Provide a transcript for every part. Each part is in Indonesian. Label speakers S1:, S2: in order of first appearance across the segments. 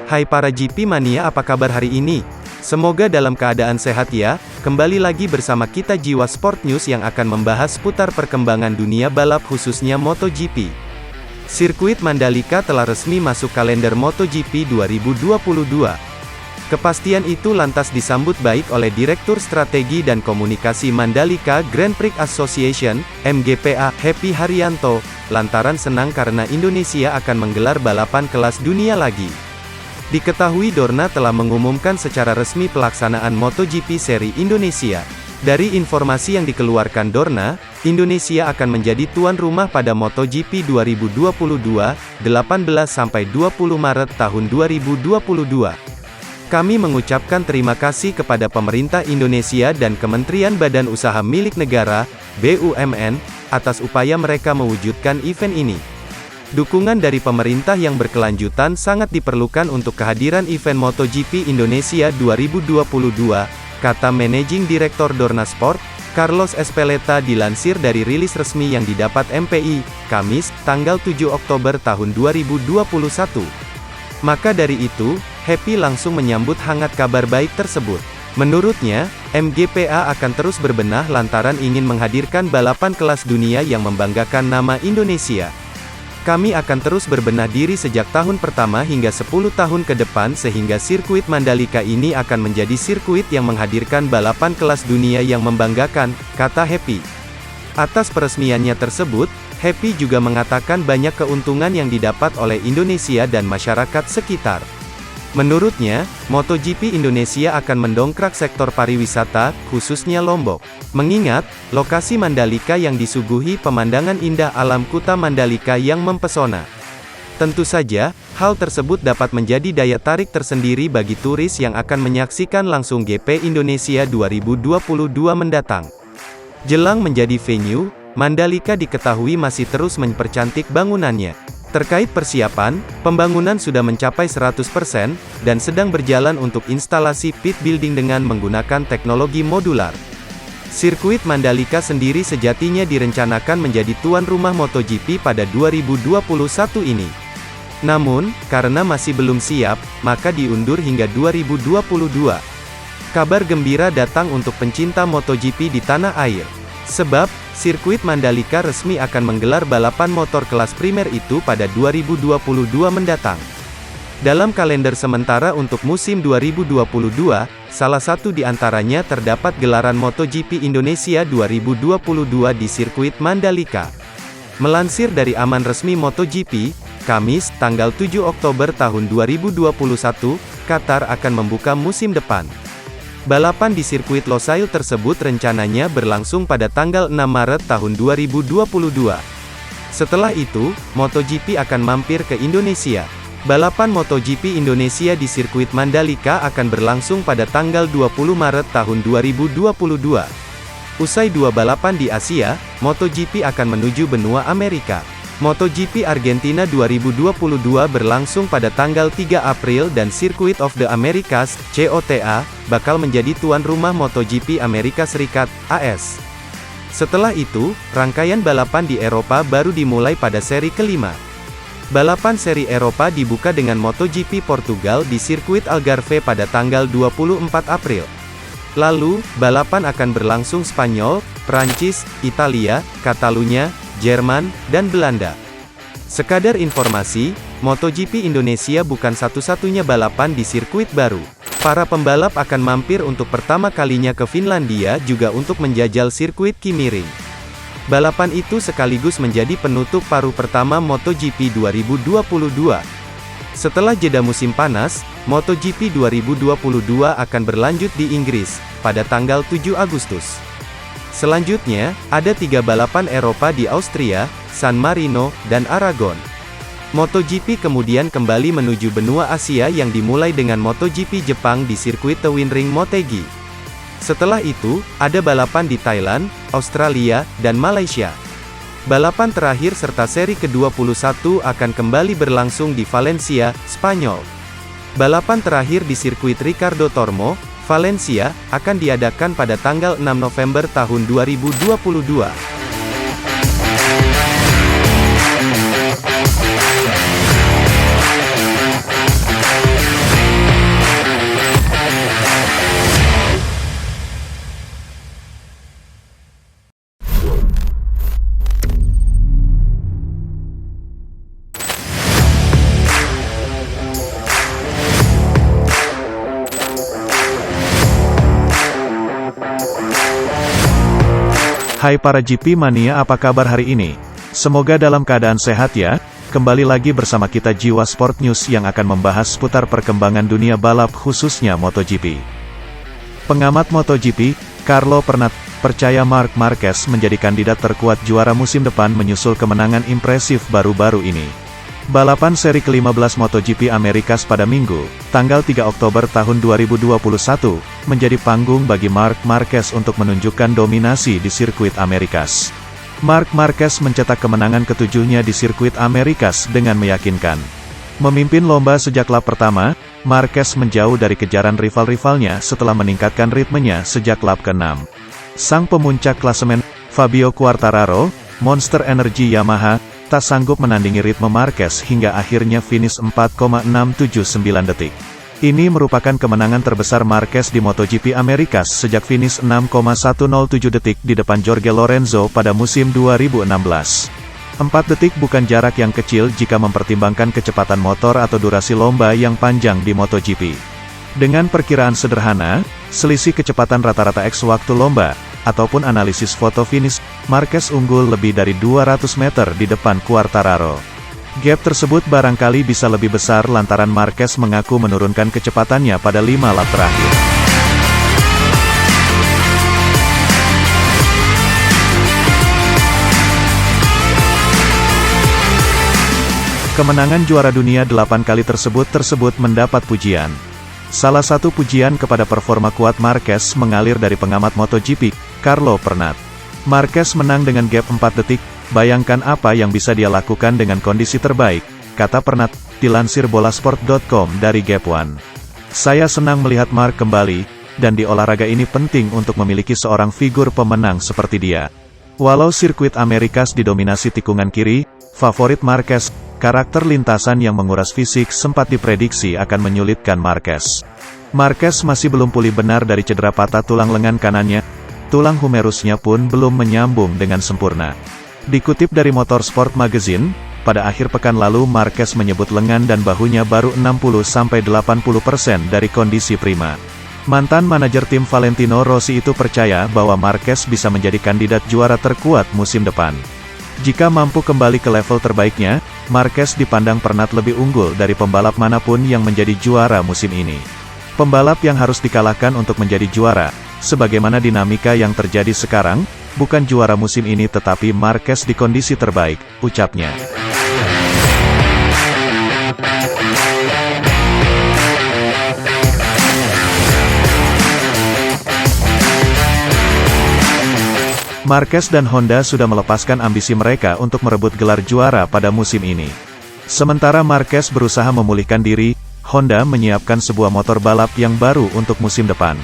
S1: Hai para GP Mania, apa kabar hari ini? Semoga dalam keadaan sehat ya. Kembali lagi bersama kita Jiwa Sport News yang akan membahas seputar perkembangan dunia balap khususnya MotoGP. Sirkuit Mandalika telah resmi masuk kalender MotoGP 2022. Kepastian itu lantas disambut baik oleh Direktur Strategi dan Komunikasi Mandalika Grand Prix Association, MGPA, Happy Haryanto, lantaran senang karena Indonesia akan menggelar balapan kelas dunia lagi. Diketahui Dorna telah mengumumkan secara resmi pelaksanaan MotoGP Seri Indonesia. Dari informasi yang dikeluarkan Dorna, Indonesia akan menjadi tuan rumah pada MotoGP 2022, 18-20 Maret tahun 2022. Kami mengucapkan terima kasih kepada pemerintah Indonesia dan Kementerian Badan Usaha Milik Negara, BUMN, atas upaya mereka mewujudkan event ini. Dukungan dari pemerintah yang berkelanjutan sangat diperlukan untuk kehadiran event MotoGP Indonesia 2022, kata Managing Director Dorna Sport, Carlos Espeleta dilansir dari rilis resmi yang didapat MPI, Kamis, tanggal 7 Oktober tahun 2021. Maka dari itu, Happy langsung menyambut hangat kabar baik tersebut. Menurutnya, MGPA akan terus berbenah lantaran ingin menghadirkan balapan kelas dunia yang membanggakan nama Indonesia. Kami akan terus berbenah diri sejak tahun pertama hingga 10 tahun ke depan sehingga sirkuit Mandalika ini akan menjadi sirkuit yang menghadirkan balapan kelas dunia yang membanggakan, kata Happy. Atas peresmiannya tersebut, Happy juga mengatakan banyak keuntungan yang didapat oleh Indonesia dan masyarakat sekitar. Menurutnya, MotoGP Indonesia akan mendongkrak sektor pariwisata, khususnya Lombok. Mengingat, lokasi Mandalika yang disuguhi pemandangan indah alam Kuta Mandalika yang mempesona. Tentu saja, hal tersebut dapat menjadi daya tarik tersendiri bagi turis yang akan menyaksikan langsung GP Indonesia 2022 mendatang. Jelang menjadi venue, Mandalika diketahui masih terus mempercantik bangunannya. Terkait persiapan, pembangunan sudah mencapai 100%, dan sedang berjalan untuk instalasi pit building dengan menggunakan teknologi modular. Sirkuit Mandalika sendiri sejatinya direncanakan menjadi tuan rumah MotoGP pada 2021 ini. Namun, karena masih belum siap, maka diundur hingga 2022. Kabar gembira datang untuk pencinta MotoGP di tanah air. Sebab, sirkuit Mandalika resmi akan menggelar balapan motor kelas primer itu pada 2022 mendatang. Dalam kalender sementara untuk musim 2022, salah satu di antaranya terdapat gelaran MotoGP Indonesia 2022 di sirkuit Mandalika. Melansir dari Aman Resmi MotoGP, Kamis, tanggal 7 Oktober tahun 2021, Qatar akan membuka musim depan. Balapan di sirkuit Losail tersebut rencananya berlangsung pada tanggal 6 Maret tahun 2022. Setelah itu, MotoGP akan mampir ke Indonesia. Balapan MotoGP Indonesia di sirkuit Mandalika akan berlangsung pada tanggal 20 Maret tahun 2022. Usai dua balapan di Asia, MotoGP akan menuju benua Amerika. MotoGP Argentina 2022 berlangsung pada tanggal 3 April dan Circuit of the Americas, COTA, bakal menjadi tuan rumah MotoGP Amerika Serikat, AS. Setelah itu, rangkaian balapan di Eropa baru dimulai pada seri kelima. Balapan seri Eropa dibuka dengan MotoGP Portugal di sirkuit Algarve pada tanggal 24 April. Lalu, balapan akan berlangsung Spanyol, Prancis, Italia, Catalunya, Jerman, dan Belanda. Sekadar informasi, MotoGP Indonesia bukan satu-satunya balapan di sirkuit baru. Para pembalap akan mampir untuk pertama kalinya ke Finlandia juga untuk menjajal sirkuit Kimiring. Balapan itu sekaligus menjadi penutup paruh pertama MotoGP 2022. Setelah jeda musim panas, MotoGP 2022 akan berlanjut di Inggris, pada tanggal 7 Agustus. Selanjutnya, ada 3 balapan Eropa di Austria, San Marino, dan Aragon. MotoGP kemudian kembali menuju benua Asia yang dimulai dengan MotoGP Jepang di sirkuit Tewinring Motegi. Setelah itu, ada balapan di Thailand, Australia, dan Malaysia. Balapan terakhir serta seri ke-21 akan kembali berlangsung di Valencia, Spanyol. Balapan terakhir di sirkuit Ricardo Tormo, Valencia, akan diadakan pada tanggal 6 November tahun 2022.
S2: Hai para GP Mania, apa kabar hari ini? Semoga dalam keadaan sehat ya. Kembali lagi bersama kita Jiwa Sport News yang akan membahas seputar perkembangan dunia balap khususnya MotoGP. Pengamat MotoGP, Carlo Pernat, percaya Marc Marquez menjadi kandidat terkuat juara musim depan menyusul kemenangan impresif baru-baru ini. Balapan seri ke-15 MotoGP Amerikas pada Minggu, tanggal 3 Oktober tahun 2021, menjadi panggung bagi Marc Marquez untuk menunjukkan dominasi di sirkuit Amerikas. Marc Marquez mencetak kemenangan ketujuhnya di sirkuit Amerikas dengan meyakinkan. Memimpin lomba sejak lap pertama, Marquez menjauh dari kejaran rival-rivalnya setelah meningkatkan ritmenya sejak lap ke-6. Sang pemuncak klasemen, Fabio Quartararo, Monster Energy Yamaha, tak sanggup menandingi ritme Marquez hingga akhirnya finish 4,679 detik. Ini merupakan kemenangan terbesar Marquez di MotoGP Amerikas sejak finish 6,107 detik di depan Jorge Lorenzo pada musim 2016. 4 detik bukan jarak yang kecil jika mempertimbangkan kecepatan motor atau durasi lomba yang panjang di MotoGP. Dengan perkiraan sederhana, selisih kecepatan rata-rata X waktu lomba, ataupun analisis foto finish, Marquez unggul lebih dari 200 meter di depan Quartararo. Gap tersebut barangkali bisa lebih besar lantaran Marquez mengaku menurunkan kecepatannya pada 5 lap terakhir. Kemenangan juara dunia 8 kali tersebut mendapat pujian. Salah satu pujian kepada performa kuat Marquez mengalir dari pengamat MotoGP, Carlo Pernat. Marquez menang dengan gap 4 detik, bayangkan apa yang bisa dia lakukan dengan kondisi terbaik, kata Pernat, dilansir bolasport.com dari Gap One. Saya senang melihat Marc kembali, dan di olahraga ini penting untuk memiliki seorang figur pemenang seperti dia. Walau sirkuit Amerikas didominasi tikungan kiri, favorit Marquez, karakter lintasan yang menguras fisik sempat diprediksi akan menyulitkan Marquez. Marquez masih belum pulih benar dari cedera patah tulang lengan kanannya, tulang humerusnya pun belum menyambung dengan sempurna. Dikutip dari Motorsport Magazine, pada akhir pekan lalu Marquez menyebut lengan dan bahunya baru 60-80% dari kondisi prima. Mantan manajer tim Valentino Rossi itu percaya bahwa Marquez bisa menjadi kandidat juara terkuat musim depan. Jika mampu kembali ke level terbaiknya, Marquez dipandang Pernat lebih unggul dari pembalap manapun yang menjadi juara musim ini. Pembalap yang harus dikalahkan untuk menjadi juara, sebagaimana dinamika yang terjadi sekarang, bukan juara musim ini tetapi Marquez di kondisi terbaik, ucapnya. Marquez dan Honda sudah melepaskan ambisi mereka untuk merebut gelar juara pada musim ini. Sementara Marquez berusaha memulihkan diri, Honda menyiapkan sebuah motor balap yang baru untuk musim depan.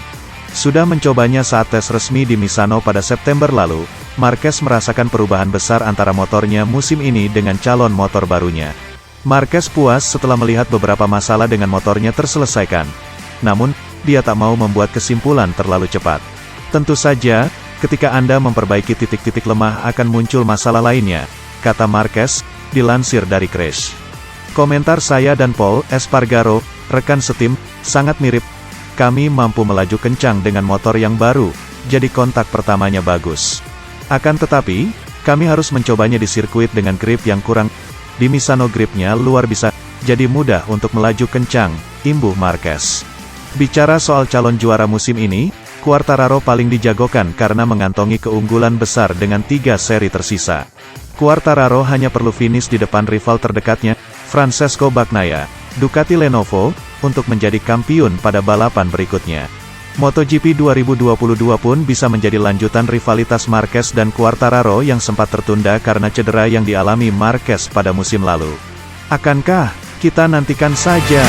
S2: Sudah mencobanya saat tes resmi di Misano pada September lalu, Marquez merasakan perubahan besar antara motornya musim ini dengan calon motor barunya. Marquez puas setelah melihat beberapa masalah dengan motornya terselesaikan. Namun, dia tak mau membuat kesimpulan terlalu cepat. Tentu saja, ketika Anda memperbaiki titik-titik lemah akan muncul masalah lainnya, kata Marquez, dilansir dari Crash. Komentar saya dan Paul Espargaro, rekan setim, sangat mirip. Kami mampu melaju kencang dengan motor yang baru, jadi kontak pertamanya bagus. Akan tetapi, kami harus mencobanya di sirkuit dengan grip yang kurang. Di Misano gripnya luar biasa, jadi mudah untuk melaju kencang, imbuh Marquez. Bicara soal calon juara musim ini, Quartararo paling dijagokan karena mengantongi keunggulan besar dengan 3 seri tersisa. Quartararo hanya perlu finish di depan rival terdekatnya, Francesco Bagnaia, Ducati Lenovo, untuk menjadi kampiun pada balapan berikutnya. MotoGP 2022 pun bisa menjadi lanjutan rivalitas Marquez dan Quartararo yang sempat tertunda karena cedera yang dialami Marquez pada musim lalu. Akankah? Kita nantikan saja.